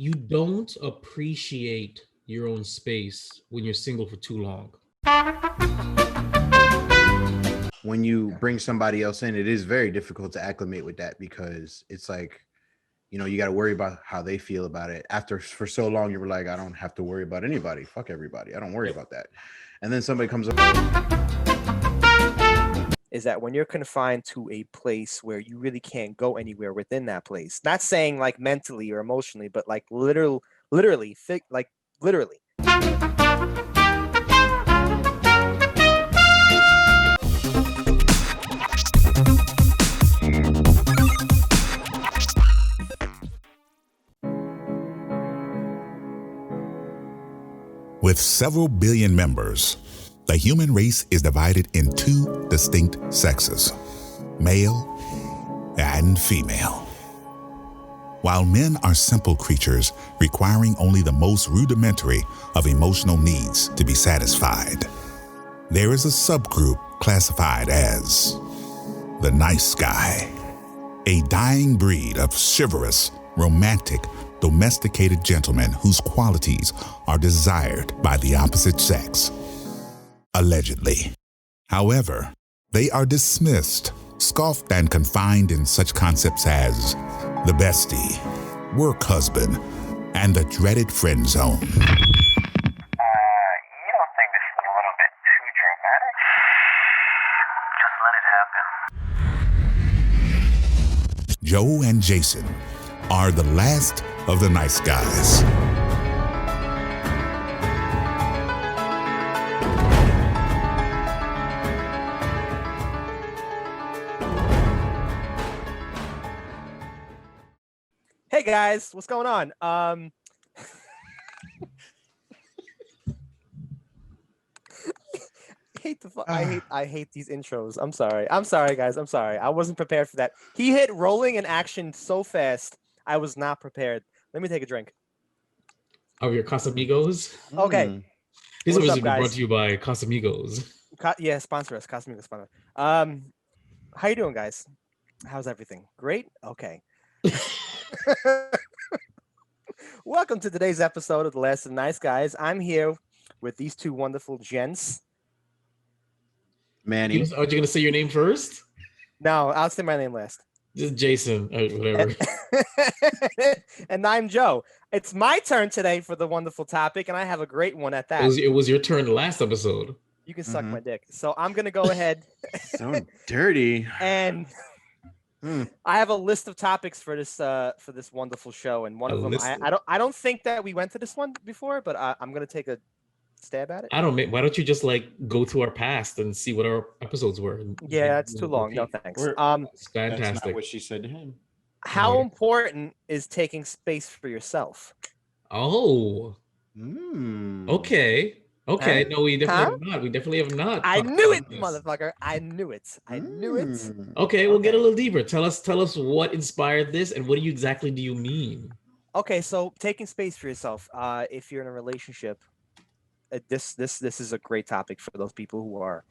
You don't appreciate your own space when you're single for too long. When you bring somebody else in, it is very difficult to acclimate with that because it's like, you got to worry about how they feel about it. After for so long, you were like, I don't have to worry about anybody. Fuck everybody. I don't worry about that. And then somebody comes up. Is that when you're confined to a place where you really can't go anywhere within that place? Not saying like mentally or emotionally, but like literally. With several billion members, the human race is divided in two distinct sexes, male and female. While men are simple creatures requiring only the most rudimentary of emotional needs to be satisfied, there is a subgroup classified as the nice guy, a dying breed of chivalrous, romantic, domesticated gentlemen whose qualities are desired by the opposite sex. Allegedly. However, they are dismissed, scoffed, and confined in such concepts as the bestie, work husband, and the dreaded friend zone. You don't think this is a little bit too dramatic? Just let it happen. Joe and Jason are the last of the nice guys. Hey guys, what's going on? I hate these intros. I'm sorry, guys. I'm sorry. I wasn't prepared for that. He hit rolling in action so fast. I was not prepared. Let me take a drink. Of your Casamigos? Okay. This was brought to you by Casamigos. Yeah, sponsor us. Casamigos sponsor. How you doing, guys? How's everything? Great? Okay. Welcome to today's episode of The Last of the Nice Guys. I'm here with these two wonderful gents. Manny. Are you going to say your name first? No, I'll say my name last. Just Jason, whatever. And I'm Joe. It's my turn today for the wonderful topic, and I have a great one at that. It was your turn last episode. You can suck my dick. So I'm going to go ahead. So dirty. And I have a list of topics for this wonderful show, and one of them I don't think that we went to this one before, but I'm going to take a stab at it. Why don't you just go through our past and see what our episodes were? Yeah, it's too long. No thanks. It's fantastic. That's not what she said to him. How important is taking space for yourself? Oh. Okay. No, we definitely have not. We definitely have not. I knew it, motherfucker. I knew it. Okay, we'll get a little deeper. Tell us what inspired this, and what exactly do you mean? Okay, so taking space for yourself. If you're in a relationship, this is a great topic for those people who are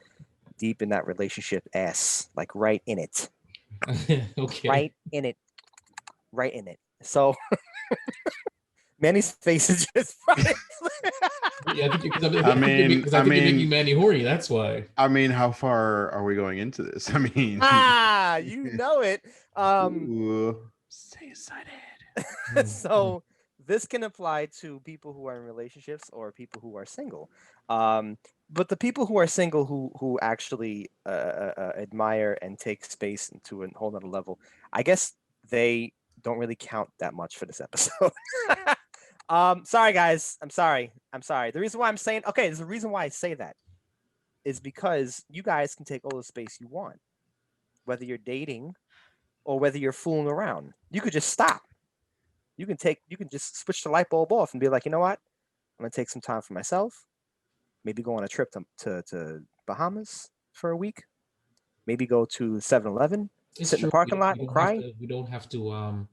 deep in that relationship like right in it. Okay. Right in it. So Manny's face is just funny. Yeah, I think you're making Manny horny. That's why. I mean, how far are we going into this? I mean, you know it. Stay excited. So this can apply to people who are in relationships or people who are single. But the people who are single who actually admire and take space to a whole nother level, I guess they don't really count that much for this episode. Sorry guys, I'm sorry. The reason why I'm saying there's a reason why I say that is because you guys can take all the space you want, whether you're dating or whether you're fooling around. You could just stop. You can just switch the light bulb off and be like, you know what, I'm gonna take some time for myself. Maybe go on a trip to Bahamas for a week. Maybe go to 7-Eleven, sit in the parking lot and cry. We don't have to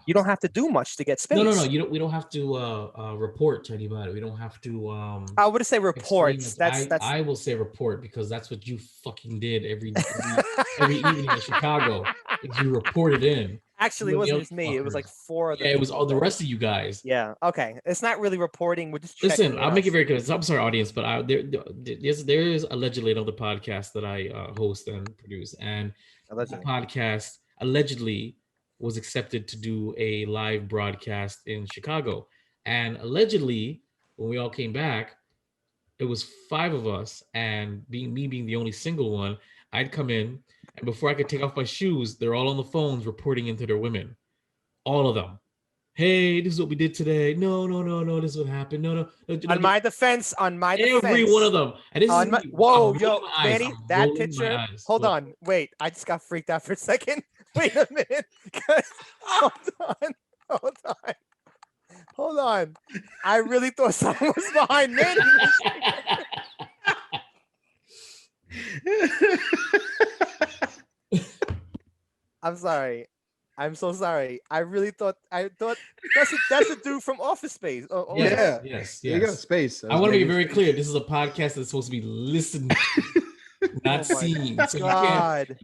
you don't have to do much to get space. No. We don't have to report to anybody. We don't have to. I would say reports. I will say report because that's what you fucking did every evening in Chicago. Is you reported in. Actually, it wasn't just me. It was like 4 other. Yeah, it was all the people. rest of you guys. Yeah. Okay. It's not really reporting. We're just checking. Listen, I'll make it very clear. I'm sorry, audience, but there is allegedly another podcast that I host and produce, and Allegedly. that podcast allegedly was accepted to do a live broadcast in Chicago, and allegedly when we all came back, it was 5 of us, and being the only single one, I'd come in, and before I could take off my shoes, they're all on the phones reporting into their women, all of them. Hey, this is what we did today. No, this is what happened. No. On my defense, every one of them. And this is whoa, yo, Manny, that picture. Hold on, wait. I just got freaked out for a second. Wait a minute. Hold on. I really thought someone was behind Manny. I'm sorry. I'm so sorry. I thought that's a dude from Office Space. Yes. There you go, Space. I want to be very clear. This is a podcast that's supposed to be listened to, not seen. So you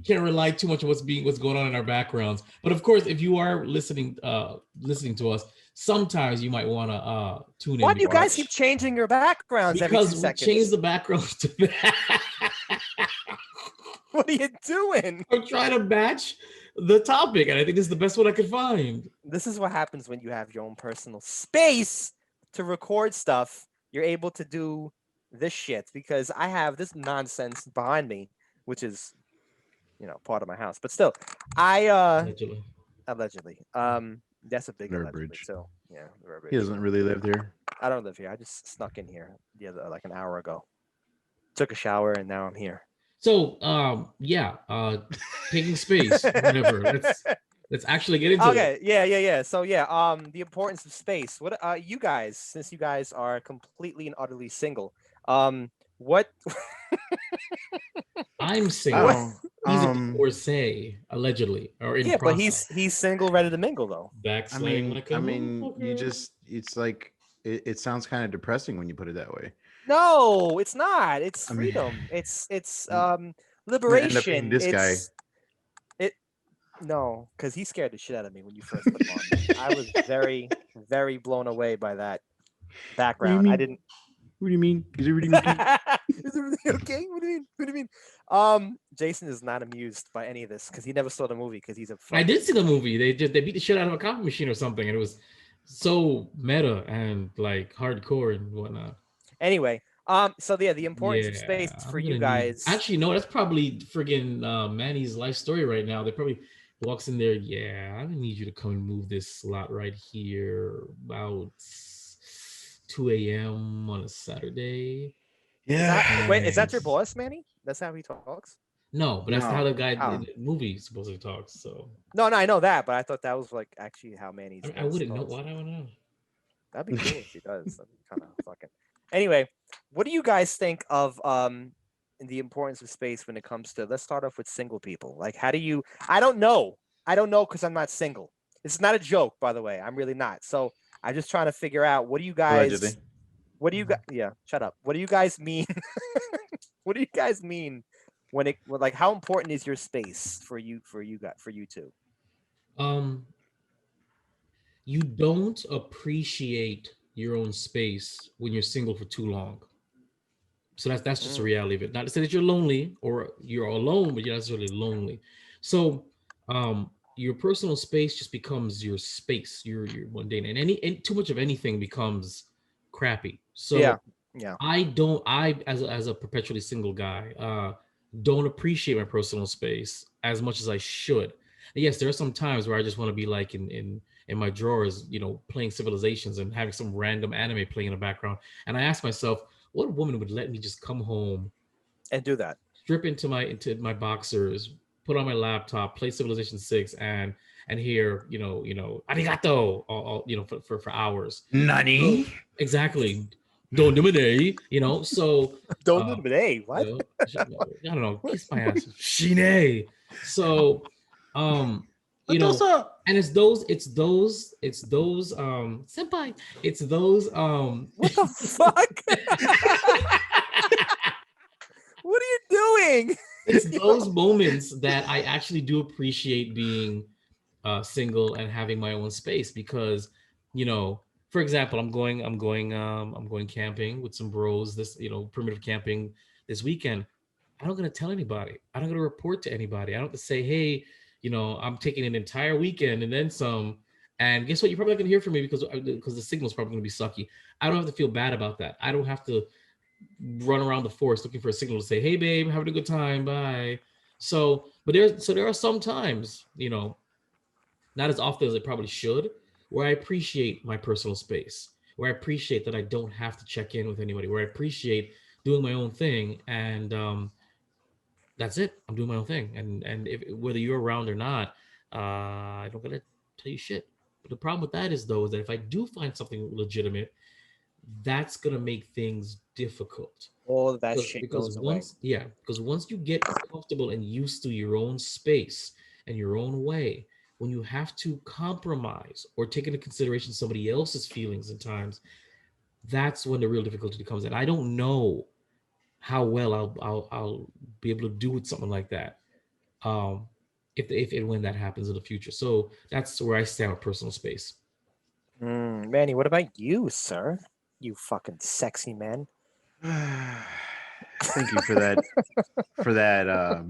can't rely too much on what's going on in our backgrounds. But of course, if you are listening to us, sometimes you might want to tune in. Why do you guys keep changing your backgrounds every 2 seconds? Because we change the backgrounds to that. What are you doing? I'm trying to match the topic, and I think this is the best one I could find. This is what happens when you have your own personal space to record stuff. You're able to do this shit because I have this nonsense behind me, which is, part of my house. But still, allegedly. That's a big allegedly. So yeah, he doesn't really live here. I don't live here. I just snuck in here like an hour ago. Took a shower and now I'm here. So, taking space, whatever. Let's actually get into it. Okay, yeah. So, the importance of space. What you guys, since you guys are completely and utterly single, what? I'm single. He's a divorcee, allegedly, or in process. But he's single, ready to mingle, though. It's like it sounds kind of depressing when you put it that way. No, it's not. It's freedom. It's liberation. No, because he scared the shit out of me when you first put him on. I was very, very blown away by that background. What do you mean? Is everything okay? Is everything okay? What do you mean? Jason is not amused by any of this because he never saw the movie because he's a. I did see the movie. They beat the shit out of a coffee machine or something, and it was so meta and like hardcore and whatnot. Anyway, the importance of space for you guys. Actually, no, that's probably friggin' Manny's life story right now. They probably walks in there. Yeah, I need you to come and move this slot right here about 2 a.m. on a Saturday. Yeah. Wait, is that your boss, Manny? That's how he talks? No, but that's how the guy in the movie supposedly talks. So. No, I know that, but I thought that was like actually how Manny's. I wouldn't know. Why do I want to know? That'd be cool if he does. That'd be kind of fucking. Anyway, what do you guys think of the importance of space when it comes to? Let's start off with single people. Like, how do you? I don't know because I'm not single. It's not a joke, by the way. I'm really not. So I'm just trying to figure out what do you guys? Allegedly. What do you guys? Yeah, shut up. What do you guys mean? What do you guys mean when it like how important is your space for you two? You don't appreciate your own space when you're single for too long. So that's just the reality of it. Not to say that you're lonely or you're alone, but you're not necessarily lonely. So your personal space just becomes your space. Your mundane, and too much of anything becomes crappy. So yeah. I as a perpetually single guy, don't appreciate my personal space as much as I should. And yes, there are some times where I just want to be like in my drawers, playing Civilizations and having some random anime playing in the background. And I ask myself, what woman would let me just come home and do that? Strip into my boxers, put on my laptop, play Civilization 6, and hear arigato, all for hours. Nani? So, exactly. Don't dimine, so don't dimine. What? I don't know. Kiss my ass. Shine. So and it's those senpai. It's those what the fuck? What are you doing? It's those moments that I actually do appreciate being single and having my own space because, for example, I'm going camping with some bros. This, primitive camping this weekend. I'm not gonna tell anybody. I'm not gonna report to anybody. I don't have to say, hey, I'm taking an entire weekend and then some. And guess what? You're probably not gonna hear from me because the signal's probably gonna be sucky. I don't have to feel bad about that. I don't have to run around the forest looking for a signal to say, hey babe, having a good time, bye. There are some times, not as often as I probably should, where I appreciate my personal space, where I appreciate that I don't have to check in with anybody, where I appreciate doing my own thing. And that's it. I'm doing my own thing. And if whether you're around or not, I don't gotta tell you shit. But the problem with that is that if I do find something legitimate, that's gonna make things difficult. All of that shit Because goes away. because once you get comfortable and used to your own space and your own way, when you have to compromise or take into consideration somebody else's feelings and times, that's when the real difficulty comes in. I don't know how well I'll be able to do with something like that, if and when that happens in the future. So that's where I stand with personal space. Manny, what about you, sir? You fucking sexy man. Thank you for that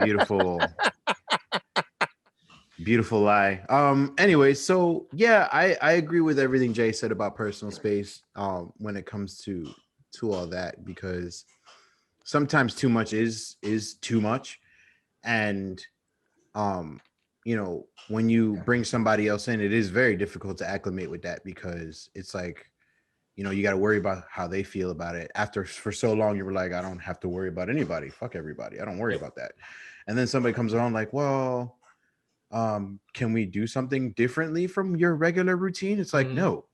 beautiful lie. Anyway, so yeah, I agree with everything Jay said about personal space when it comes to all that, because sometimes too much is too much. And when you bring somebody else in, it is very difficult to acclimate with that, because it's like, you got to worry about how they feel about it. After for so long, you were like, I don't have to worry about anybody. Fuck everybody. I don't worry about that. And then somebody comes along like, well, can we do something differently from your regular routine? It's like, no,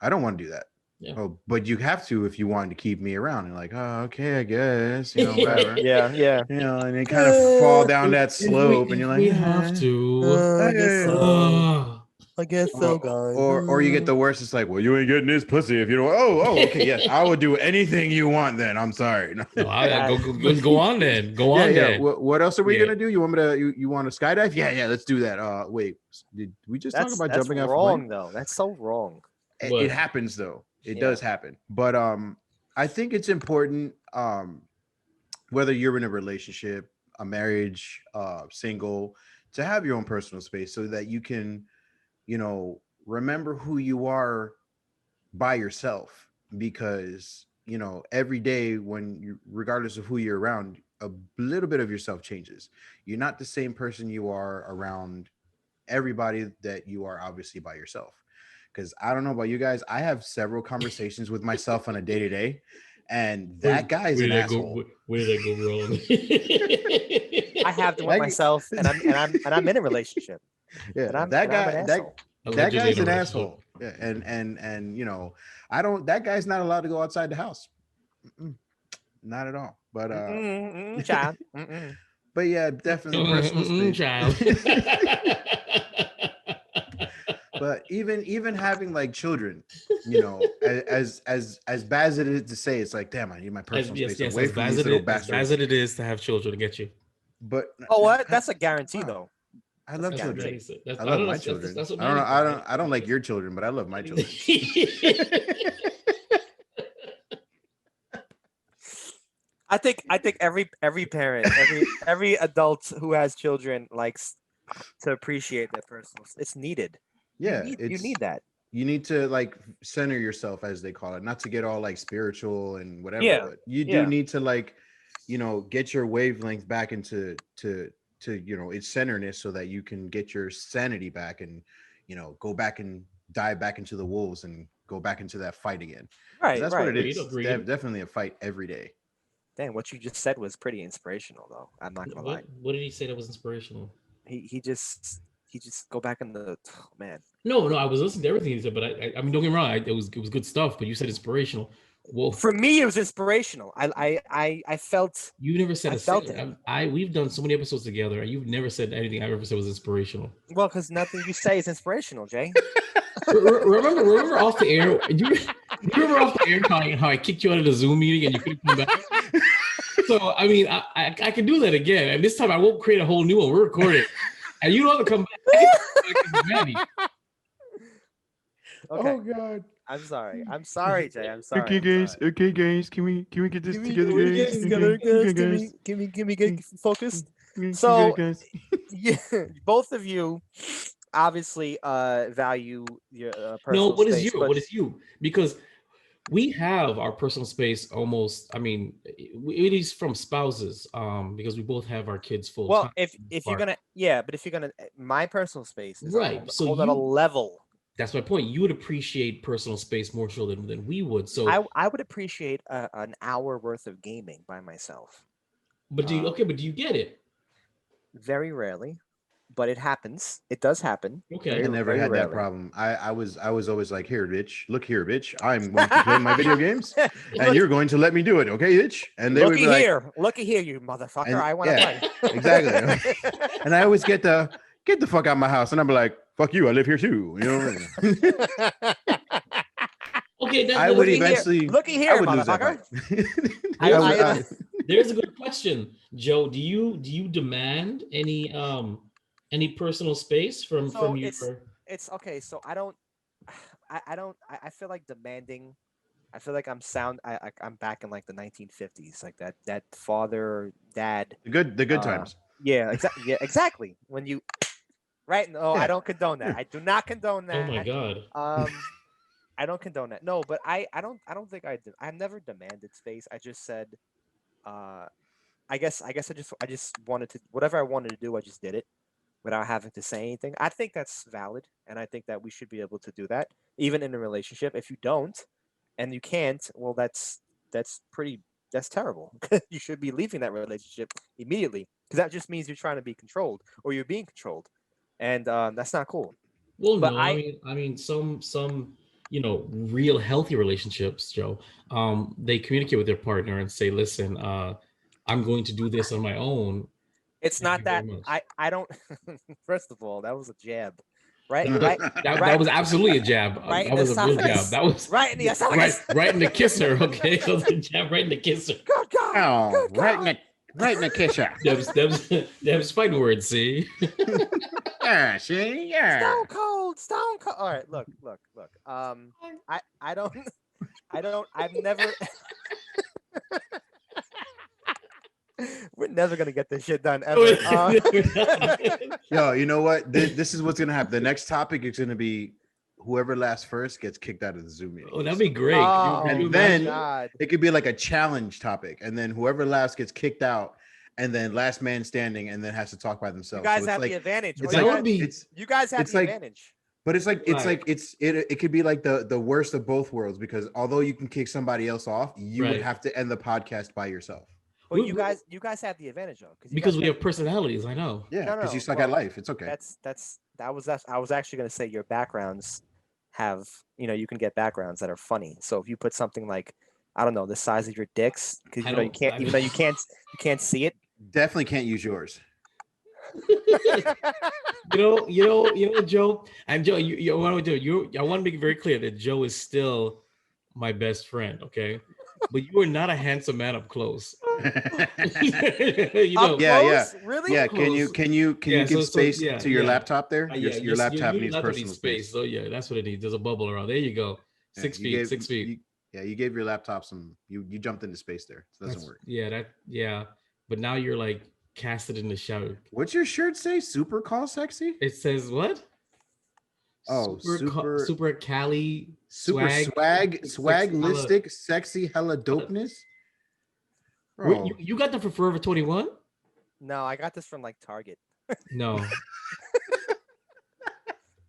I don't want to do that. Yeah. Oh, but you have to if you wanted to keep me around. And like, oh, okay, I guess, whatever. Yeah. And you kind of fall down that slope, and you're like, we have to. I guess so. I guess so, guys. Or you get the worst. It's like, well, you ain't getting this pussy if you don't. Oh, okay, yes, I will do anything you want. Then I'm sorry. No, go on then. Go on then. What else are we gonna do? You want me to? You want to skydive? Yeah, let's do that. Wait, did we just talk about jumping off? That's wrong, though. That's so wrong. It happens though. It does happen. But I think it's important, whether you're in a relationship, a marriage, single, to have your own personal space so that you can, remember who you are by yourself. Because, every day regardless of who you're around, a little bit of yourself changes. You're not the same person you are around everybody that you are obviously by yourself. Because I don't know about you guys, I have several conversations with myself on a day-to-day, and that guy is an asshole. Where did I go wrong? I have to with myself, and I'm in a relationship. Yeah, that guy's an asshole. Yeah, and I don't. That guy's not allowed to go outside the house. Not at all. But child. But yeah, definitely personal space. Child. But even having like children, as bad as it is to say, it's like, damn, I need my personal space away from these little bastards. As it is to have children to get you. But what? That's a guarantee, though. I love children. I love my children. I don't like your children, but I love my children. I think every parent, every adult who has children likes to appreciate their personal. It's needed. Yeah, you need that. You need to like center yourself, as they call it, not to get all like spiritual and whatever. Yeah. But you do need to like, get your wavelength back into its centerness, so that you can get your sanity back and go back and dive back into the wolves and go back into that fight again. Right. That's right. what it is. Definitely a fight every day. Damn, what you just said was pretty inspirational, though. I'm not gonna lie. What did he say that was inspirational? He just go back in the man. No, I was listening to everything he said, but I mean, don't get me wrong, it was good stuff. But you said inspirational. Well, for me, it was inspirational. I felt. You never said. I felt it. We've done so many episodes together, and you've never said anything I've ever said was inspirational. Well, because nothing you say is inspirational, Jay. remember off the air. You remember off the air how I kicked you out of the Zoom meeting and you couldn't come back. So I mean, I can do that again, and this time I won't create a whole new one. We're recording. And you don't have to come back. Manny. Okay, Oh God. I'm sorry. I'm sorry, Jay. I'm sorry. I'm sorry. Okay, guys. Can we get this Give me, together, give me, guys? together, guys. Give me, get focused. So, guys. yeah, both of you obviously value your No, personal what is space, you? but What is you? Because we have our personal space almost. I mean, it is from spouses. Because we both have our kids full well, time. if you're gonna, yeah, but if you're gonna, my personal space is a Right. So whole other you. level. That's my point. You would appreciate personal space more so than we would. So, I would appreciate an hour worth of gaming by myself. but do you? Um, Okay, but do you get it? Very rarely, but it happens. It does happen. Okay. I never very had that rarely. problem. I was always like, here, bitch. Look here, bitch. I'm going to play my video games, and Look- you're going to let me do it, okay, bitch? And they would Looky be like, here, looky here, you motherfucker! and- I want to yeah, play. exactly. And I always get the fuck out of my house, and I'm like, fuck you. I live here too. You know. Okay, I would Looky here. eventually. Looky I here, would lose that motherfucker. fight. I- I would- I- there's a good question, Joe. Do you demand any personal space from So your? it's okay. So I don't. I feel like demanding. I feel like I'm back in like the 1950s, like that father dad. the good times. Yeah, exactly. Yeah, exactly. When you, right? No, I Yeah. don't condone that. Yeah. I do not condone that. Oh my god. I don't condone that. No, but I don't think I never demanded space. I just said, I guess I just wanted to, whatever I wanted to do, I just did it without having to say anything. I think that's valid, and I think that we should be able to do that even in a relationship. If you don't, and you can't, well, that's terrible. You should be leaving that relationship immediately, because that just means you're trying to be controlled or you're being controlled, and that's not cool. Well, But no, I mean, some real healthy relationships, Joe. They communicate with their partner and say, "Listen, I'm going to do this on my own." It's Thank not you very that much. I don't. First of all, that was a jab, right? That, Right, that right, was absolutely a jab. right in That the was a real jab. esophagus. That was Right in the right, esophagus. right in the kisser. Okay, that was a jab right in the kisser. Good God! Oh, Good God. right in the kisser. That's fighting words. See, Yeah, see, yeah. Stone cold, stone cold. All right, look. I don't. I've never. We're never gonna get this shit done ever. Yo, you know what? This is what's gonna happen. The next topic is gonna be whoever lasts first gets kicked out of the Zoom meeting. Oh, that'd be great. Oh, Can you And my then- imagine? God. It could be like a challenge topic, and then whoever last gets kicked out, and then last man standing, and then has to talk by You themselves. guys So it's have like, the advantage. it's That Or would be- you guys have it's the like- advantage. but it's like Right. it could be like the worst of both worlds, because although you can kick somebody else off, you would Right. have to end the podcast by yourself. Well, we- you guys have the advantage though, because we guys have personalities. I know. Yeah, No, because no, you suck well, at life. It's okay. I was actually going to say your backgrounds have, you can get backgrounds that are funny. So if you put something like, I don't know, the size of your dicks, because I you don't- can't, I even mean- though you can't see it. Definitely can't use yours. You know, Joe. And Joe, you want to do? I want to make it very clear that Joe is still my best friend. Okay, but you are not a handsome man up close. you know, Up Yeah, yeah. close? Really? Yeah, can you Yeah, give so- space yeah, to your yeah. laptop there? Your laptop your needs laptop personal space. space. So yeah, that's what it needs. There's a bubble around. There you go. Yeah, 6 you feet. gave- 6 feet. You gave your laptop some. You jumped into space there. It doesn't work. Yeah. But now you're like casted in the shadow. What's your shirt say? Super call sexy? It says what? Oh, super- super Cali Super swag Sexy hella- listic, sexy hella dopeness. Wait, Bro, you got that for Forever 21? No, I got this from like Target. No.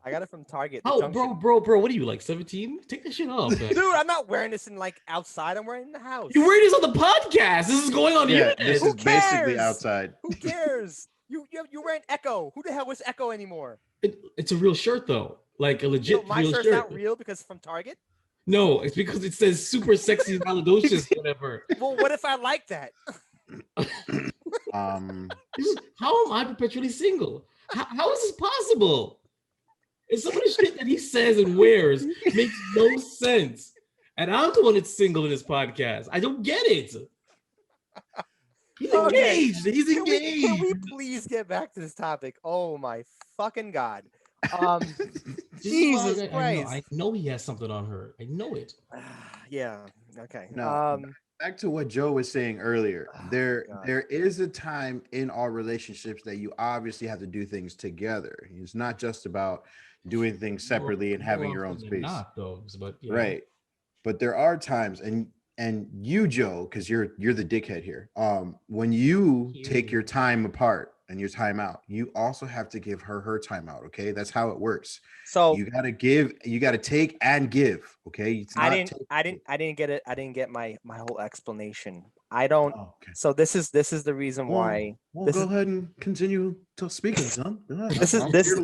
I got it from Target. the Oh, junction. bro, what are you like 17? Take that shit off, man. Dude, I'm not wearing this in like outside. I'm wearing it in the house. You're wearing this on the podcast. This is going on the yeah, internet. this Who is basically cares? outside. Who cares? You're wearing Echo. Who the hell was Echo anymore? It's a real shirt though, like a legit My real shirt's shirt. not real because it's from Target. No, it's because it says super sexy Malodocious, whatever. Well, what if I like that? How am I perpetually single? How is this possible? It's some of the shit that he says and wears makes no sense. And I'm the one that's single in this podcast. I don't get it. He's Okay. engaged. He's Can we engaged. please get back to this topic? Oh my fucking God. This is why Jesus Christ. I know he has something on her. I know it. Yeah. Okay. No, back to what Joe was saying earlier. Oh, There God. there is a time in all relationships that you obviously have to do things together. It's not just about doing things separately and having your own often than space. not, though. But yeah. Right. But there are times, and you, Joe, because you're the dickhead here. When you take your time apart and your time out, you also have to give her time out. Okay, that's how it works. So You gotta give, you gotta take and give. Okay, it's not I didn't get it. I didn't get my whole explanation. I don't. Oh, okay. So this is the reason why. Well, this go is ahead and continue to speaking, son. Go ahead. this is I'm this here to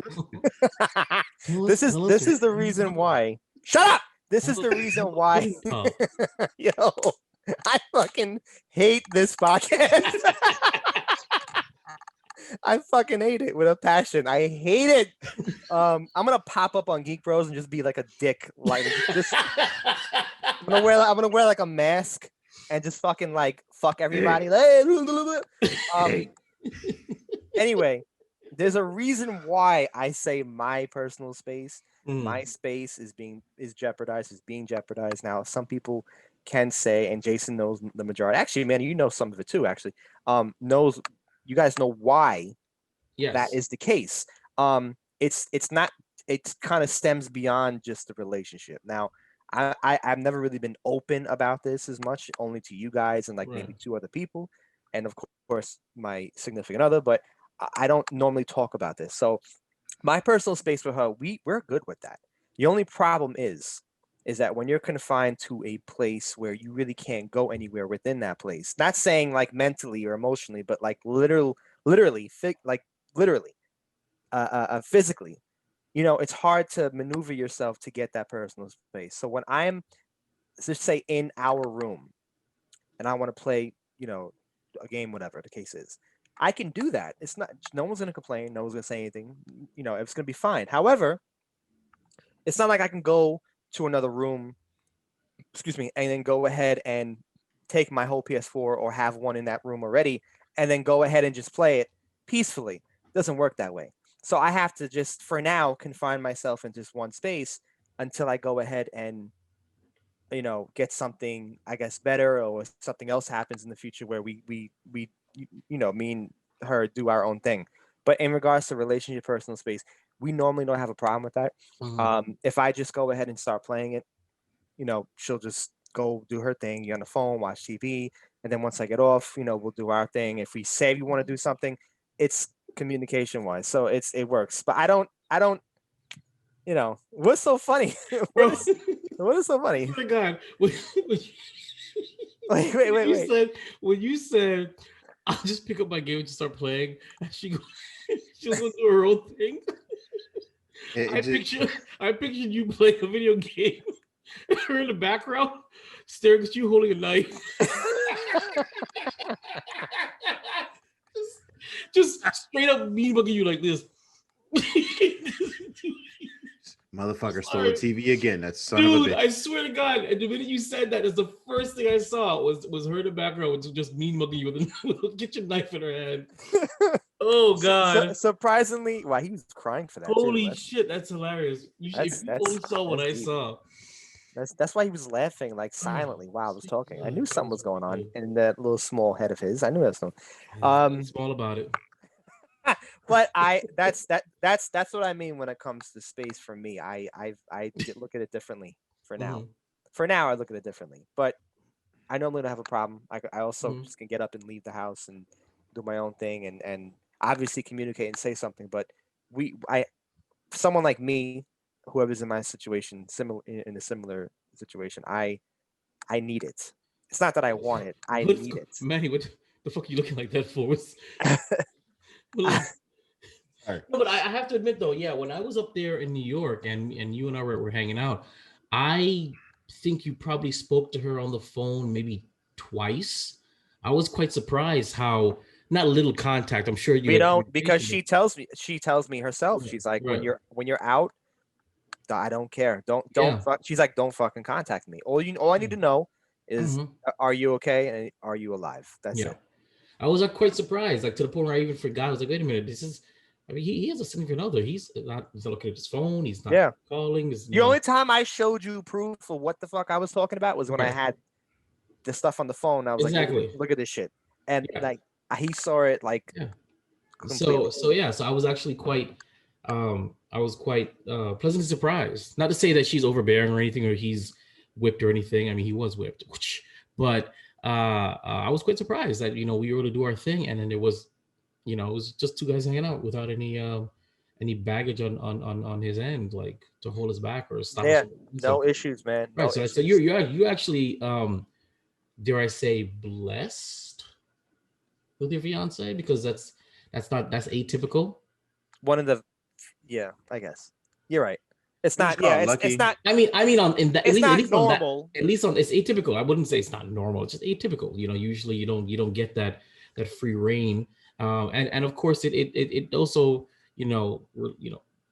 listen. this is the reason why. Shut up. This is the reason why. Yo, I fucking hate this podcast. I fucking hate it with a passion. I hate it. I'm gonna pop up on Geek Bros and just be like a dick. Like just, I'm gonna wear like a mask and just fucking like fuck everybody. Anyway, there's a reason why I say my personal space, my space is being jeopardized now. Some people can say, and Jason knows the majority. Actually, man, you know some of it too. Actually, knows you guys know why that is the case. It's not. It kind of stems beyond just the relationship. Now, I've never really been open about this as much, only to you guys and like maybe two other people, and of course my significant other. But I don't normally talk about this. So my personal space with her, we're good with that. The only problem is that when you're confined to a place where you really can't go anywhere within that place, not saying like mentally or emotionally, but like literally, physically, you know, it's hard to maneuver yourself to get that personal space. So when I'm, let's just say, in our room and I want to play, you know, a game, whatever the case is, I can do that. It's not, no one's going to complain. No one's going to say anything. You know, it's going to be fine. However, it's not like I can go to another room, excuse me, and then go ahead and take my whole PS4 or have one in that room already and then go ahead and just play it peacefully. It doesn't work that way. So I have to just, for now, confine myself in just one space until I go ahead and, you know, get something, I guess, better, or something else happens in the future where we you know, me and her do our own thing. But in regards to relationship, personal space, we normally don't have a problem with that. If I just go ahead and start playing it, you know, she'll just go do her thing. You're on the phone, watch TV, and then once I get off, you know, we'll do our thing. If we say we want to do something, it's communication wise, so it works. But I don't, you know, what's so funny? what is so funny? Oh my God. Wait. Wait. When you said, I'll just pick up my game and just start playing, and she'll go do her own thing. I pictured you playing a video game, and her in the background, staring at you holding a knife. just straight up mean bugging you like this. Motherfucker stole the TV again. That's son Dude, of a bitch. I swear to God, and the minute you said that, is the first thing I saw was her in the background just mean mugging you with a kitchen knife in her hand. Oh God! Surprisingly, wow, he was crying for that. Holy shit, that's hilarious. If you only saw what I saw. That's why he was laughing like silently while I was talking. I knew something was going on in that little small head of his. I knew that something. Small about it. But that's what I mean when it comes to space for me. I look at it differently for now. For now, I look at it differently. But I normally don't have a problem. I also just can get up and leave the house and do my own thing and obviously communicate and say something. But someone like me, whoever's in my situation, in a similar situation, I need it. It's not that I want it. I need it. Manny, what the fuck are you looking like that for? No, but I have to admit though, yeah, when I was up there in New York and you and I were hanging out, I think you probably spoke to her on the phone maybe twice. I was quite surprised how not little contact. I'm sure you don't, because she tells me herself. She's like, when you're out, I don't care. Don't she's like, don't fucking contact me. All I need to know is, are you okay and are you alive? That's it. I was quite surprised, like to the point where I even forgot. I was like, wait a minute, this is I mean, he has a significant other. He's not looking at his phone. He's not Yeah. calling. The only time I showed you proof of what the fuck I was talking about was when I Right. had the stuff on the phone. I was like, Exactly. look at this shit. And Yeah. like he saw it like Yeah. completely. So I was actually quite pleasantly surprised. Not to say that she's overbearing or anything, or he's whipped or anything. I mean, he was whipped, but I was quite surprised that we were able to do our thing, and then it was it was just two guys hanging out without any baggage on his end, like to hold us back or stop us Yeah, from doing no something. issues, man. Right. No So issues. you actually dare I say blessed with your fiance, because that's atypical. One of the, yeah, I guess you're right. It's We just not. call Yeah, it it's lucky. not. I mean, on in that, It's at not least on that, normal. at least on it's atypical. I wouldn't say it's not normal. It's just atypical. Usually you don't get that free reign, and of course it also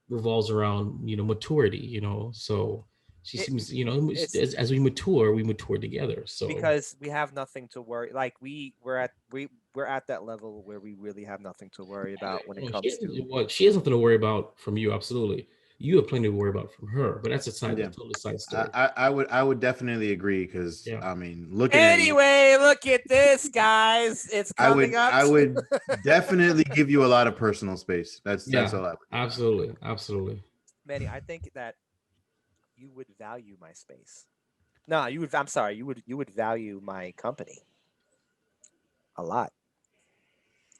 revolves around maturity. So she It, seems it's as we mature together. So because we have nothing to worry. Like we're at that level where we really have nothing to worry about when it she comes has, to. well, she has nothing to worry about from you. Absolutely, you have plenty to worry about from her. But that's a Yeah. totally side I, story. I would definitely agree because Yeah. I mean, looking at you, Anyway, look at this, guys. It's coming up. I would definitely give you a lot of personal space. That's Yeah, all I would do. absolutely. Manny, I think that you would value my space. No, you would. I'm sorry. You would value my company a lot.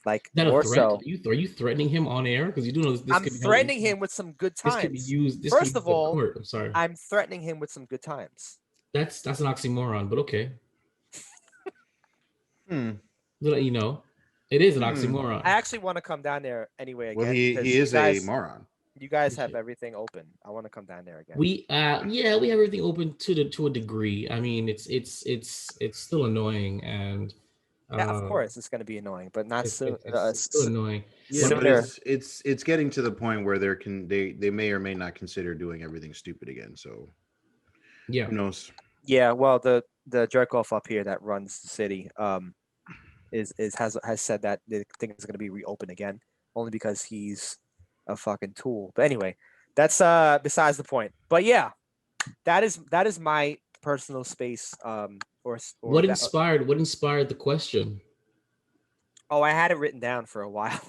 Like Is that a more threat? so. Are you threatening him on air? Because you do know this I'm could be threatening him with some good this could be times. used. This could First be of used in all, court. I'm sorry. I'm threatening him with some good times. That's an oxymoron, but okay. Hmm. To let you know, it is an oxymoron. I actually want to come down there anyway again Well, because he is a moron. you guys have Appreciate it. everything open. I want to come down there again. We we have everything open to a degree. I mean, it's still annoying, and Yeah, of uh, course, it's going to be annoying, but not so. it's still annoying. Yeah, but Sooner. it's getting to the point where they may or may not consider doing everything stupid again. So Yeah, who knows? Yeah, well, the jerk off up here that runs the city has said that the thing is going to be reopened again only because he's a fucking tool. But anyway, that's besides the point. But yeah, that is my personal space. Or what that. inspired the question? Oh, I had it written down for a while.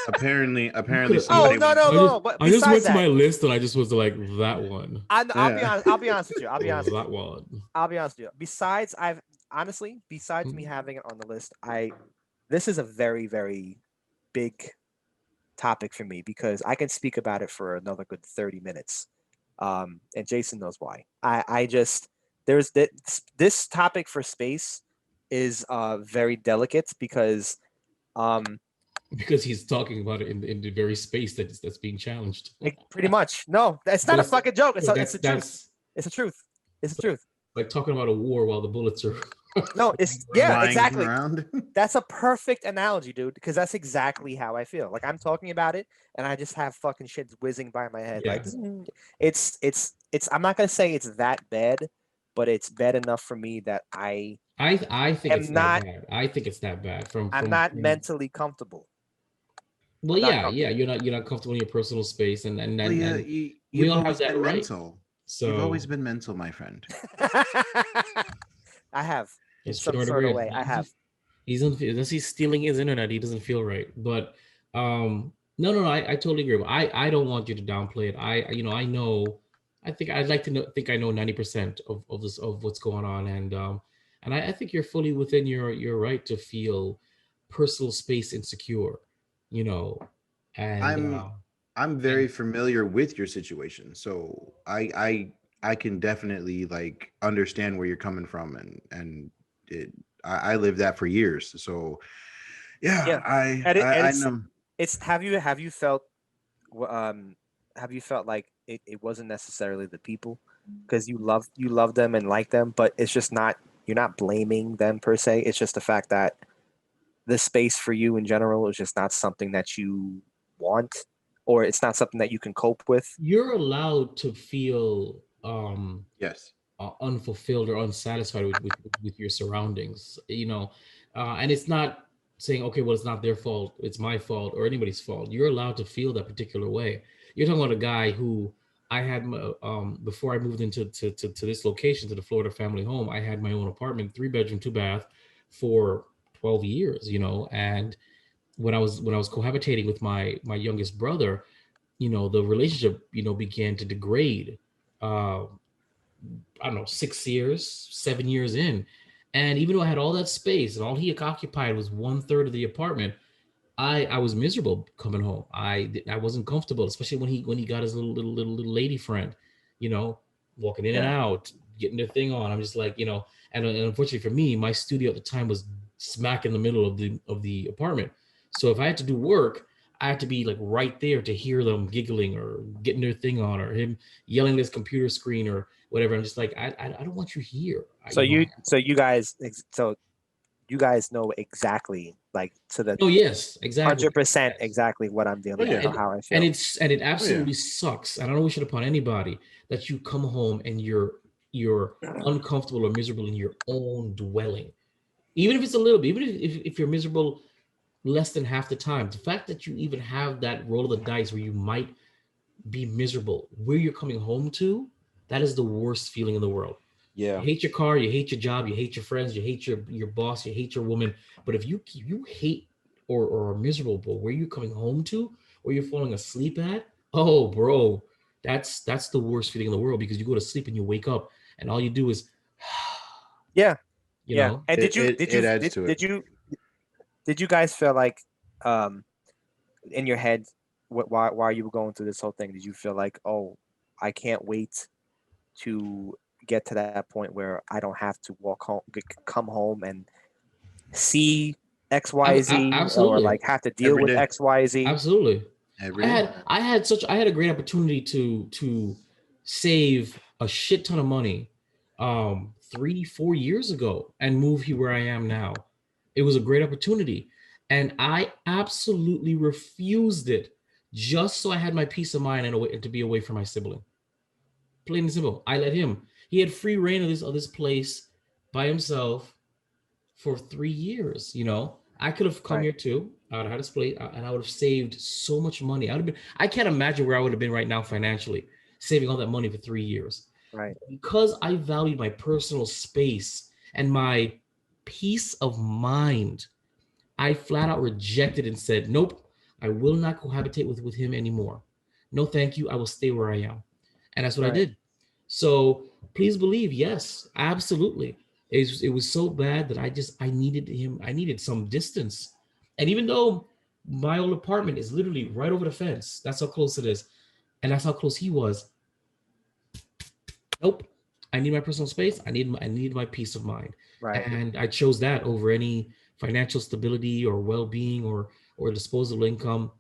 Apparently could've- Oh somebody. no! But I just went besides to my that, list and I just was like that one. I'll be Yeah. honest. I'll be honest with you. I'll be honest. With That you. one. I'll be honest with you. Besides me having it on the list, this is a very, very big topic for me because I can speak about it for another good 30 minutes. And Jason knows why. I just there's this topic for space is very delicate because Because he's talking about it in the very space that's being challenged. pretty much no, it's But not a it's- fucking joke. It's So the truth. It's the truth. It's the truth. like talking about a war while the bullets are. No, it's yeah, flying exactly. around. That's a perfect analogy, dude, because that's exactly how I feel. Like I'm talking about it and I just have fucking shit whizzing by my head. Yeah. Like it's I'm not gonna say it's that bad, but it's bad enough for me that I think I'm it's not- that bad. I think it's that bad. I'm not mentally comfortable. Well, I'm not yeah, comfortable. you're not comfortable in your personal space, and Well, yeah, and you, we you've all have always that been right. mental. So You've always been mental, my friend. I have in it's some short sort of red. way. I have. Unless he's stealing his internet, he doesn't feel right. But no, I totally agree. I don't want you to downplay it. I know. I think I'd like to think I know 90% of this of what's going on, and I think you're fully within your right to feel personal space insecure. You know, and I'm very familiar with your situation, so I can definitely like understand where you're coming from, and I lived that for years. So yeah, And I know. it's have you felt have you felt like it wasn't necessarily the people because you love them and like them, but it's just not you're not blaming them per se. It's just the fact that the space for you in general is just not something that you want or it's not something that you can cope with. you're allowed to feel Yes. unfulfilled or unsatisfied with your surroundings, and it's not saying, okay, well, it's not their fault, it's my fault, or anybody's fault. You're allowed to feel that particular way. You're talking about a guy who I had before I moved into to this location, to the Florida family home. I had my own apartment, 3 bedroom, 2 bath, for 12 years, and when I was cohabitating with my youngest brother, the relationship, began to degrade. Uh, I don't know, 6 years, 7 years in. And even though I had all that space and all he occupied was 1/3 of the apartment, I was miserable coming home. I wasn't comfortable, especially when he got his little lady friend, you know, walking in and Yeah. out, getting their thing on. I'm just like, and unfortunately for me, my studio at the time was smack in the middle of the apartment. So if I had to do work, I had to be like right there to hear them giggling or getting their thing on, or him yelling at his computer screen or whatever. I'm just like, I don't want you here. So you guys know exactly, like, to the Oh yes, exactly. 100% Yes. exactly what I'm Oh, dealing yeah. with or how I And feel. it absolutely sucks. And I don't wish it upon anybody that you come home and you're uncomfortable or miserable in your own dwelling. Even if it's a little bit, even if you're miserable less than half the time, the fact that you even have that roll of the dice where you might be miserable where you're coming home to, that is the worst feeling in the world. Yeah. You hate your car, you hate your job, you hate your friends, you hate your boss, you hate your woman. But if you hate or are miserable where you're coming home to, where you're falling asleep at, oh bro, that's the worst feeling in the world, because you go to sleep and you wake up and all you do is Yeah. you Yeah. know. And It adds to it. did you guys feel like, um in your head, while you were going through this whole thing, did you feel like, oh, I can't wait to get to that point where I don't have to come home and see XYZ, or Absolutely. like have to deal Every with day. XYZ? Absolutely. Every I day. had I had a great opportunity to save a shit ton of money 3-4 years ago and move here where I am now. It was a great opportunity. And I absolutely refused it just so I had my peace of mind and to be away from my sibling. Plain and simple. I let him. He had free reign of this place by himself for 3 years. I could have come Right. here too. I would have had a split, and I would have saved so much money. I can't imagine where I would have been right now financially, saving all that money for 3 years. Right. Because I valued my personal space and my peace of mind, I flat out rejected and said, nope, I will not cohabitate with him anymore. No, thank you. I will stay where I am. And that's what I Right. did. So please believe, yes, absolutely. It was so bad that I needed him. I needed some distance. And even though my old apartment is literally right over the fence, that's how close it is. And that's how close he was. Nope. I need my personal space. I need my peace of mind. Right. And I chose that over any financial stability or well-being or disposable income.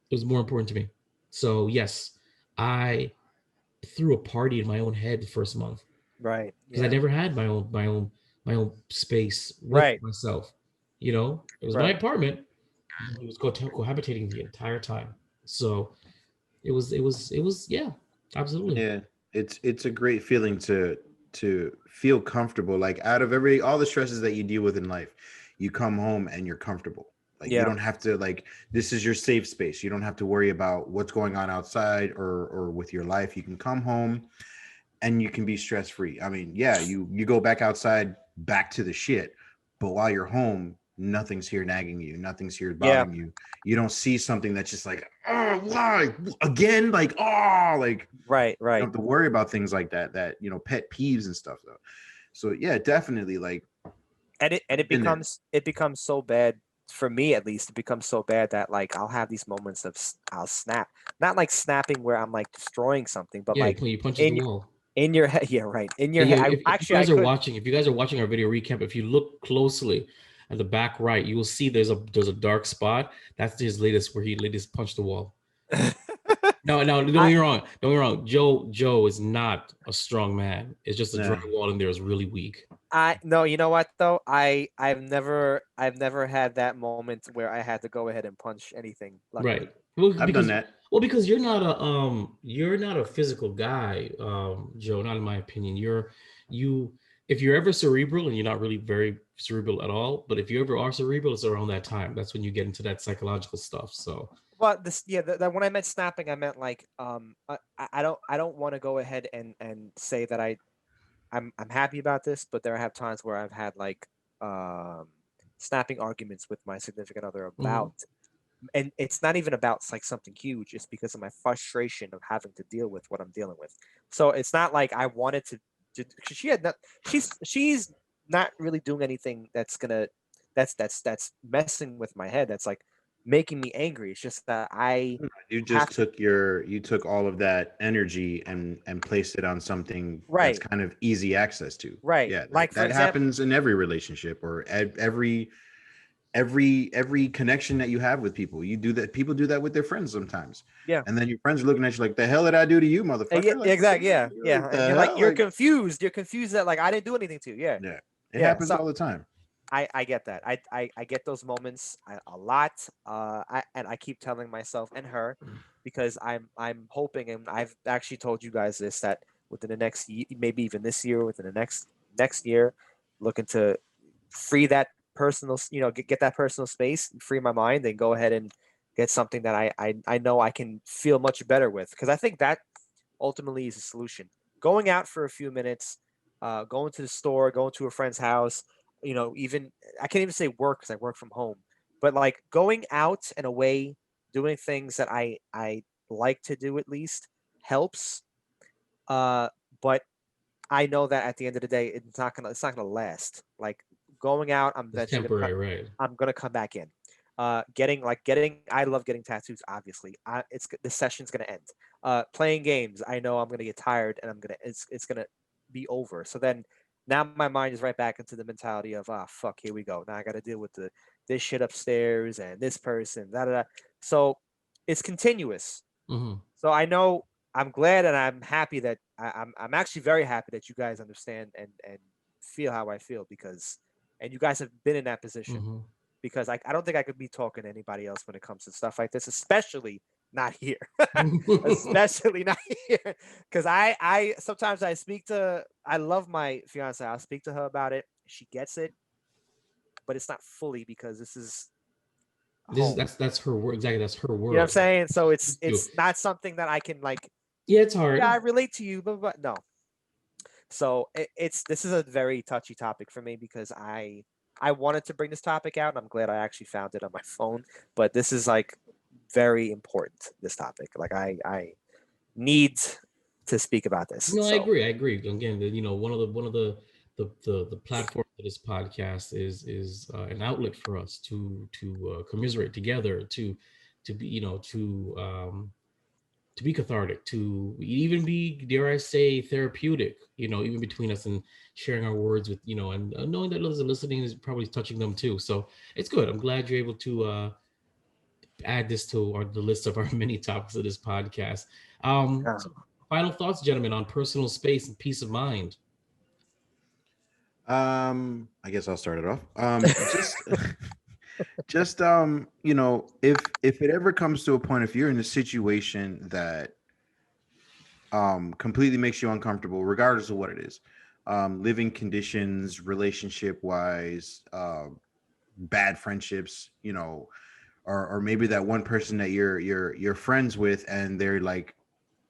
It was more important to me. So yes, I threw a party in my own head the first month Right. because I Yeah. never had my own space with Right. myself. It was my Right. apartment. It was cohabitating the entire time. So it was yeah, absolutely. Yeah. It's a great feeling to feel comfortable. Like, out of all the stresses that you deal with in life, you come home and you're comfortable. Like, you Yeah. don't have to, like, this is your safe space. You don't have to worry about what's going on outside or with your life. You can come home and you can be stress free. I mean, yeah, you go back outside, back to the shit, but while you're home, nothing's here nagging you, nothing's here Yeah. bothering you. You don't see something that's just like, oh, why again? Like, oh, like, Right. you Right. don't have to worry about things like that, pet peeves and stuff though. So yeah, definitely, like, And it been there. becomes so bad, for me at least. It becomes so bad that, like, I'll have these moments of I'll snap, not like snapping where I'm like destroying something, but Yeah, like he punches the in wall. in your head. Yeah, right. In your Yeah, head. if you I guys are could. watching, our video recap, if you look closely at the back right, you will see there's a dark spot. That's his latest, where he latest punched the wall. No, no, don't get me wrong. Don't get me wrong. Joe is not a strong man. It's just the Yeah. drywall in there is really weak. No, you know what though? I've never had that moment where I had to go ahead and punch anything. Luckily. Right. Well, I've done that. because you're not a physical guy, Joe. Not in my opinion. You if you're ever cerebral and you're not really very cerebral at all, but if you ever are cerebral, it's around that time. That's when you get into that psychological stuff. So Well, this yeah. When I meant snapping, I meant like I don't want to go ahead and say that I'm happy about this, but there have times where I've had like um snapping arguments with my significant other mhm. about, and it's not even about like something huge. It's because of my frustration of having to deal with what I'm dealing with. So it's not like I wanted to 'cause she had not. She's not really doing anything that's gonna that's messing with my head. That's like making me angry. It's just that I You have just to. you took all of that energy and placed it on something that's Right, kind of easy access to. right. Yeah, Like for that example, happens in every relationship or every connection that you have with people. You do that. People do that with their friends sometimes, yeah. and then your friends are looking at you like, "The hell did I do to you, Yeah, motherfucker?" Like, exactly. Yeah, yeah. what And the you're like hell? you're Like, confused. You're confused that like I didn't do anything to you. Yeah, yeah, it yeah. happens So all the time. I get that. I get those moments a lot. And I keep telling myself and her because I'm hoping, and I've actually told you guys this, that within the next maybe even this year, within the next year, looking to free that personal, get that personal space, free my mind, and go ahead and get something that I know I can feel much better with, because I think that ultimately is a solution. Going out for a few minutes, going to the store, going to a friend's house, even I can't even say work because I work from home, but like going out and away, doing things that I like to do at least helps. Uh, but I know that at the end of the day, it's not gonna last. Like going out, I'm It's eventually temporary, right? I'm gonna come back in. I love getting tattoos. Obviously, the session's gonna end. Playing games, I know I'm gonna get tired and it's gonna be over. So then now my mind is right back into the mentality of, ah, fuck, here we go. Now I got to deal with this shit upstairs and this person. Da da da. So it's continuous. Hmm. So I know I'm glad and I'm happy that I'm actually very happy that you guys understand and feel how I feel, because and you guys have been in that position, Hmm. because I don't think I could be talking to anybody else when it comes to stuff like this, especially not here. Especially not here. Because I sometimes I love my fiance. I'll speak to her about it. She gets it, but it's not fully because this is This is home. that's her world. Exactly, that's her You know what I'm world. saying? So it's You. it's not something that I can like, Yeah, it's yeah, I hard. relate to you, but no. So it's this is a very touchy topic for me, because I wanted to bring this topic out, and I'm glad I actually found it on my phone. But this is like very important. This topic, like I need to speak about this. No, I So agree. I agree. Again, one of the platforms of this podcast is an outlet for us to commiserate together, to be to be cathartic, to even be, dare I say, therapeutic. Even between us and sharing our words with and knowing that others are listening is probably touching them too. So it's good. I'm glad you're able to add this to the list of our many topics of this podcast. uh, So final thoughts, gentlemen, on personal space and peace of mind. I guess I'll start it off. Just just if it ever comes to a point, if you're in a situation that completely makes you uncomfortable, regardless of what it is, living conditions, relationship wise, bad friendships, or maybe that one person that you're friends with and they're like,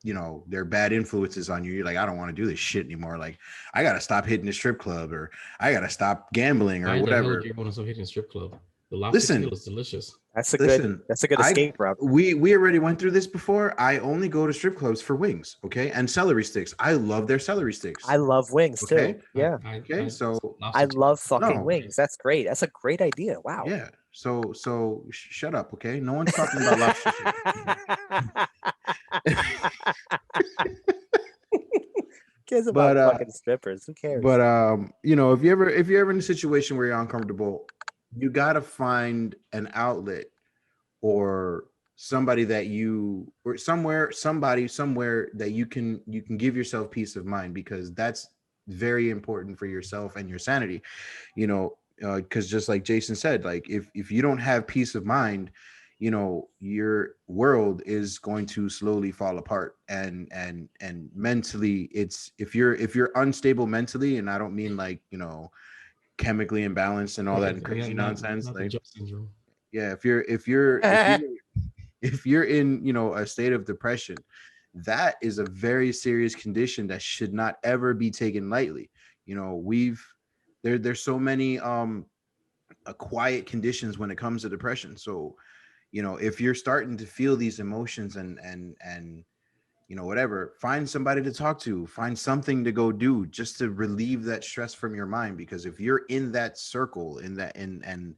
they're bad influences on you. You're like, I don't want to do this shit anymore. Like, I gotta stop hitting the strip club, or I gotta stop gambling, or Why the hell would whatever. you want to start hitting a strip club? The lobster tail Listen, is delicious. listen. that's a good I escape route. we already went through this before. I only go to strip clubs for wings, okay, and celery sticks. I love their celery I sticks. love wings too. Okay, Yeah, okay. So I Lobster tail love is fucking no, wings. That's great. That's a great idea. Wow. yeah. So shut up, okay? No one's talking about lobster tail. Cares about But fucking strippers? Who cares? if you're ever in a situation where you're uncomfortable, you got to find an outlet, or somebody that you or somebody somewhere that you can give yourself peace of mind, because that's very important for yourself and your sanity. Because just like Jason said, like if you don't have peace of mind, your world is going to slowly fall apart. And mentally, it's if you're unstable mentally, and I don't mean like, chemically imbalanced and all that Right. crazy nonsense. Not the Like, Joe syndrome. yeah, if you're in, a state of depression, that is a very serious condition that should not ever be taken lightly. There's so many quiet conditions when it comes to depression. So, if you're starting to feel these emotions and whatever, find somebody to talk to, find something to go do just to relieve that stress from your mind. Because if you're in that circle, in that and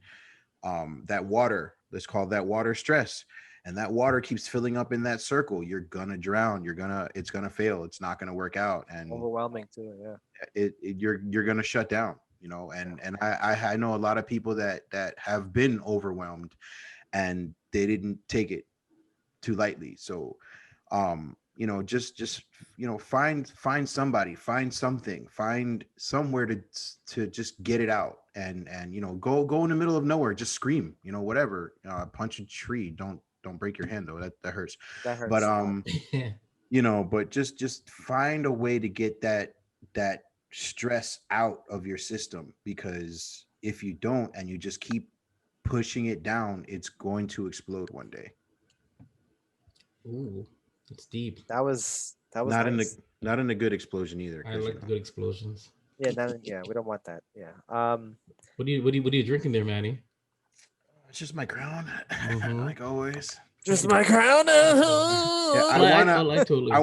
that water, let's call that water stress, and that water keeps filling up in that circle, you're gonna drown. It's gonna fail. It's not gonna work out. And Overwhelming too. Yeah. you're gonna shut down. And I know a lot of people that have been overwhelmed, and they didn't take it too lightly. So just find somebody, find something, find somewhere to just get it out. And go in the middle of nowhere, just scream, whatever, punch a tree. Don't break your hand though, that hurts. That hurts. But Yeah. but just find a way to get that stress out of your system, because if you don't, and you just keep pushing it down, it's going to explode one day. Ooh, it's deep. that was Not nice. not in a good explosion either. I like the good explosions. Yeah, yeah, we don't want that. Yeah. What are you drinking there, Manny? It's just my crown, Mhm. like always. Just my crown. Yeah, Totally. I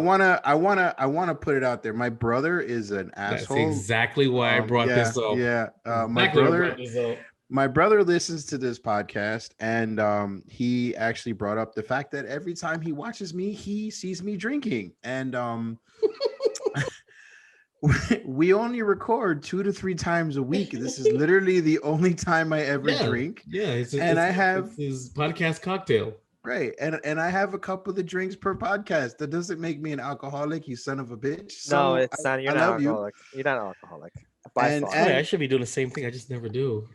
wanna put it out there. My brother is an That's asshole. exactly why I brought this up. Yeah, Exactly why I brought this up. my brother listens to this podcast, and he actually brought up the fact that every time he watches me, he sees me drinking. And we only record 2 to 3 times a week. This is literally the only time I ever drink. Yeah, It's his podcast cocktail. right. And I have a couple of drinks per podcast. That doesn't make me an alcoholic, you son of a bitch. No, So it's not. You're I not love you. alcoholic. You're not alcoholic. By And- far. and- I should be doing the same thing. I just never do.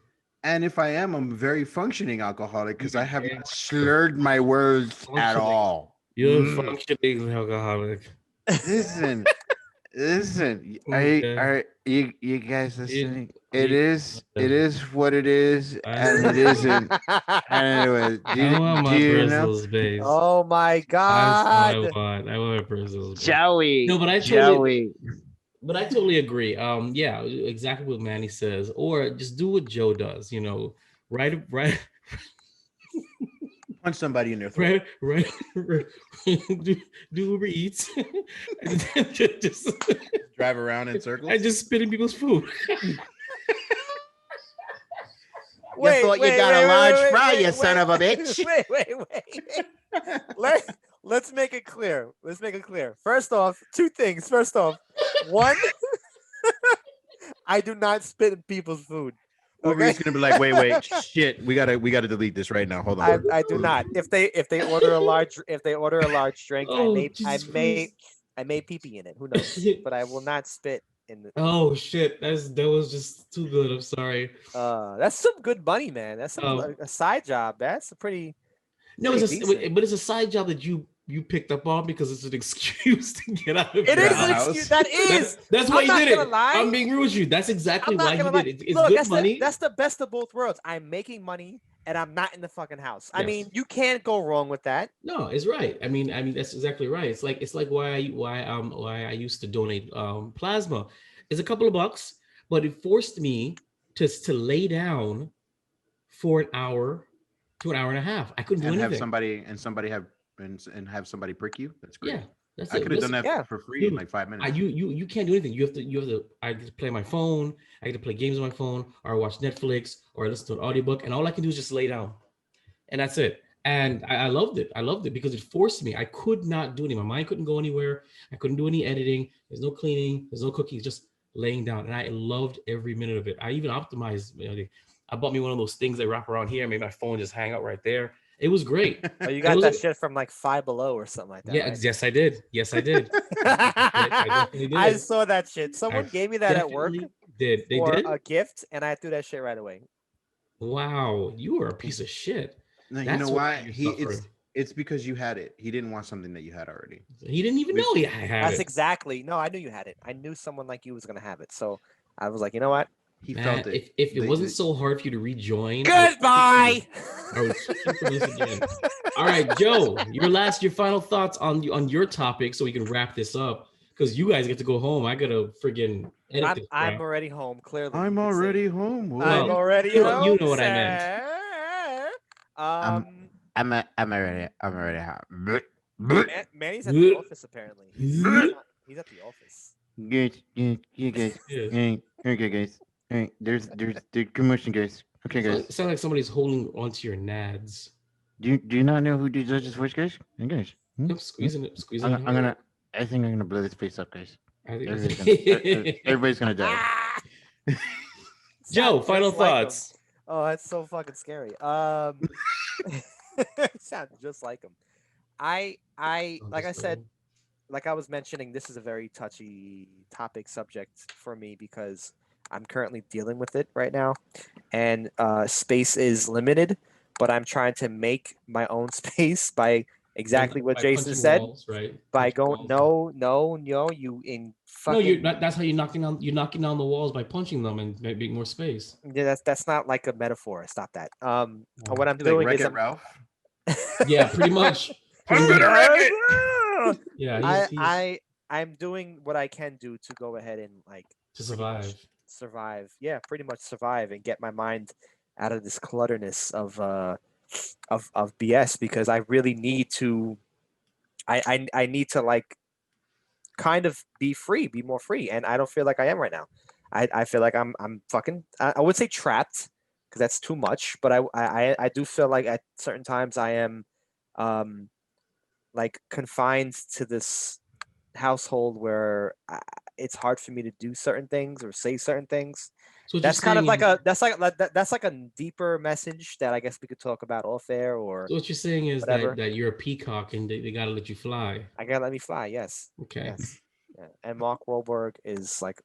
And if I am, I'm a very functioning alcoholic, because I have not slurred my words at Functioning. all. You're Mm. a functioning alcoholic. Listen, Okay. are you guys listening? It you- is what it is, and it isn't. Anyway, I want my do you know? bristles, babe. Oh my That's god. what I want. I want my bristles. babe. Joey. No, but I totally agree. Yeah, exactly what Manny says. Or just do what Joe does. Right. Punch somebody in their throat. Right. do Uber Eats. And just Drive around in circles. and just spit in people's food. Wait, you son of a bitch. Wait. Let's make it clear. First off, 2 things. First off, one, I do not spit in people's food. Uber Eats gonna be like, wait, shit, we gotta delete this right now. Hold on. I do not. If they order a large drink, Oh, I Jesus may pee pee in it. Who knows? But I will not spit in the. Oh shit! That was just too good. I'm sorry. That's some good money, man. That's a side job. That's a pretty. No, decent. but it's a side job that you picked up on because it's an excuse to get out of It your is an house. excuse. That is. That's why I'm you not did it. gonna lie. I'm being real with you. That's exactly I'm not why gonna you lie. did it. It's Look, good money. that's the best of both worlds. I'm making money and I'm not in the fucking house. I Yes. mean, you can't go wrong with that. No, it's right. I mean that's exactly right. It's like why I used to donate plasma. It's a couple of bucks, but it forced me to lay down for an hour to an hour and a half. I couldn't do And anything. have somebody prick you. That's great. Yeah, that's I it. could have done Listen, that Yeah. for free in Dude, like 5 minutes. you can't do anything. You have to. I get to play my phone. I get to play games on my phone, or watch Netflix, or listen to an audiobook, and all I can do is just lay down, and that's it. And I loved it. I loved it because it forced me. I could not do anything. My mind couldn't go anywhere. I couldn't do any editing. There's no cleaning. There's no cooking. Just laying down, and I loved every minute of it. I even optimized. I bought me one of those things they wrap around here. Made my phone just hang out right there. It was great. Oh, you got that shit from like Five Below or something like that. Yeah, right? yes, I did. Yes, I did. definitely did. I saw that shit. Someone gave me that at work Did they for did? a gift, and I threw that shit right away. Wow, you are a piece of shit. No, you That's know what why? you're suffering. It's because you had it. He didn't want something that you had already. He didn't even know he had That's it. exactly. No, I knew you had it. I knew someone like you was gonna have it. So I was like, you know what? He Man, felt it. if it wasn't so hard for you to rejoin, Goodbye. I would shoot for this again. All right, Joe, your final thoughts on your topic, so we can wrap this up. Because you guys get to go home. I gotta friggin' edit this. I'm crap. already home. Clearly, you I'm can say. already home. I'm Well, already you know- home. you know what I meant. sir. I'm already home. Manny's at the office apparently. He's at the office. Guys, you guys, Yes. okay, guys. Hey, there's the commotion, guys. Okay, guys. It sounds like somebody's holding onto your nads. Do you not know who did Judge's voice, guys? Hey, guys. I'm squeezing it. I think I'm gonna blow this place up, guys. I think Everybody's gonna die. Joe, Sounds final just like him. thoughts. Oh, that's so fucking scary. Sounds just like him. I like I said, like I was mentioning, this is a very touchy topic subject for me because I'm currently dealing with it right now, and space is limited. But I'm trying to make my own space by exactly what By Jason punching said. walls, right? By Punching going, walls. no, you in No, fucking. you're not. That's how you're knocking down the walls by punching them and making more space. Yeah, that's not like a metaphor. Stop that. What I'm Like doing is Wreck-It Ralph. Yeah, pretty much. I'm gonna wreck it. Yeah, I'm doing what I can do to go ahead and like to survive. survive. Yeah, pretty much survive and get my mind out of this clutterness of BS because I really need to. I need to like kind of be free, be more free, and I don't feel like I am right now. I feel like I'm fucking. I would say trapped because that's too much, but I do feel like at certain times I am, like confined to this household where it's hard for me to do certain things or say certain things. So what That's you're kind of saying like is- that's like a deeper message that I guess we could talk about off air or So what you're saying is whatever. that you're a peacock and they gotta let you fly. I gotta let me fly. Yes. Okay. Yes. Yeah. And Mark Wahlberg is like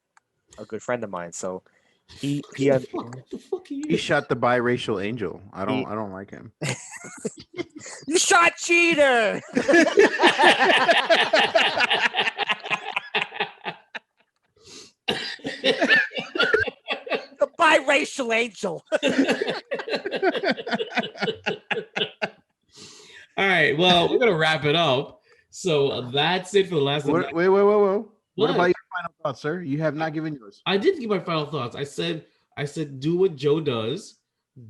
a good friend of mine, so he What the fuck are you? He shot the biracial angel. I don't like him. you shot cheater. The biracial angel. All right. Well, we're gonna wrap it up. So that's it for the last. Wait. What What? about your final thoughts, sir? You have not given yours. I did give my final thoughts. I said do what Joe does.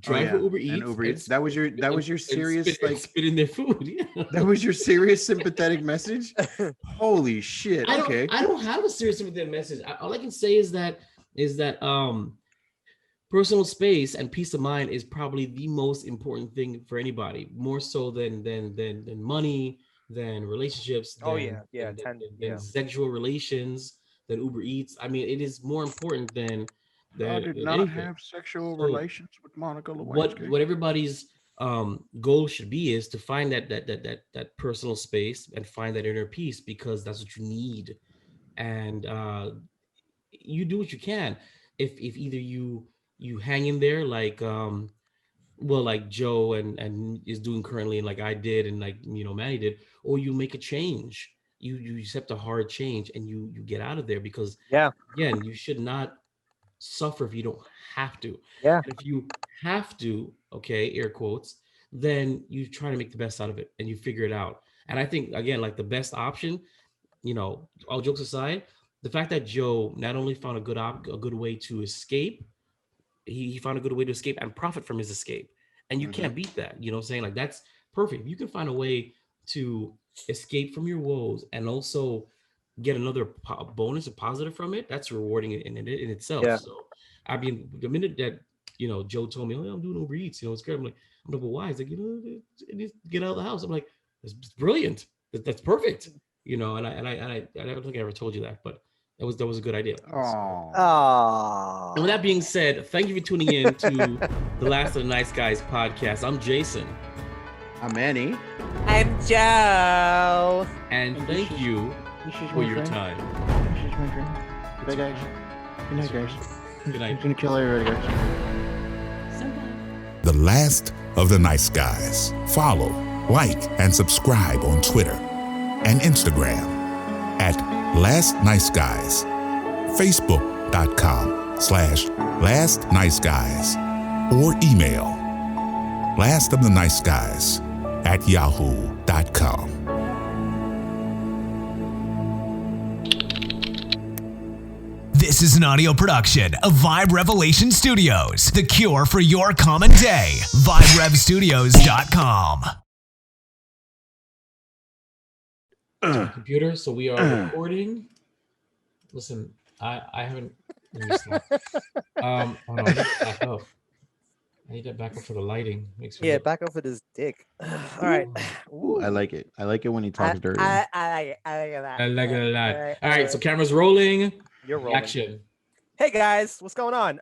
Drive for Uber Eats. And Uber Eats. That was your serious spit in their food. Yeah. that was your serious sympathetic message. Holy shit! Okay. I don't have a serious sympathetic message. All I can say is that personal space and peace of mind is probably the most important thing for anybody, more so than money, than relationships. Oh, than, yeah. than sexual relations, than Uber Eats. I mean, it is more important than I did than not anything. have sexual So, relations with Monica Lewinsky. what everybody's goal should be is to find that personal space and find that inner peace, because that's what you need. And you do what you can. If either you hang in there like like Joe and is doing currently, and like I did, and like Manny did, or you make a change, you accept a hard change and you get out of there, because again, you should not suffer if you don't have to. Yeah. And if you have to, okay, air quotes, then you try to make the best out of it and you figure it out. And I think, again, like the best option, all jokes aside, the fact that Joe not only found a good way to escape, he found a good way to escape and profit from his escape. And you can't beat that. You know what I'm saying? Like, that's perfect. If you can find a way to escape from your woes and also get another bonus, a positive from it, that's rewarding in itself. Yeah. So, I mean, the minute that, Joe told me, oh, I'm doing Uber Eats, it's great. I'm like, but why? He's like, it needs to get out of the house. I'm like, it's brilliant. That's perfect. And I don't think I ever told you that, but that was a good idea. Oh. And with that being said, thank you for tuning in to the Last of the Nice Guys podcast. I'm Jason. I'm Manny. I'm Joe. And thank you for your time. This is my friend. Good night, guys. Good night, guys. Good night. I'm gonna kill everybody, guys. The Last of the nice guys. Follow, like, and subscribe on Twitter and Instagram at Last Nice Guys, Facebook.com/Last Nice Guys, or email lastoftheniceguys@yahoo.com. This is an audio production of Vibe Revelation Studios, the cure for your common day. VibeRevStudios.com. Computer, so we are recording. Listen, I haven't. Let me stop. Hold on, I need to back up. I need that back up for the lighting. Makes me look- back up with his dick. All right. Ooh, I like it. I like it when he talks dirty. I like that. I like it a lot. All right, so camera's rolling. You're rolling. Action. Hey guys, what's going on?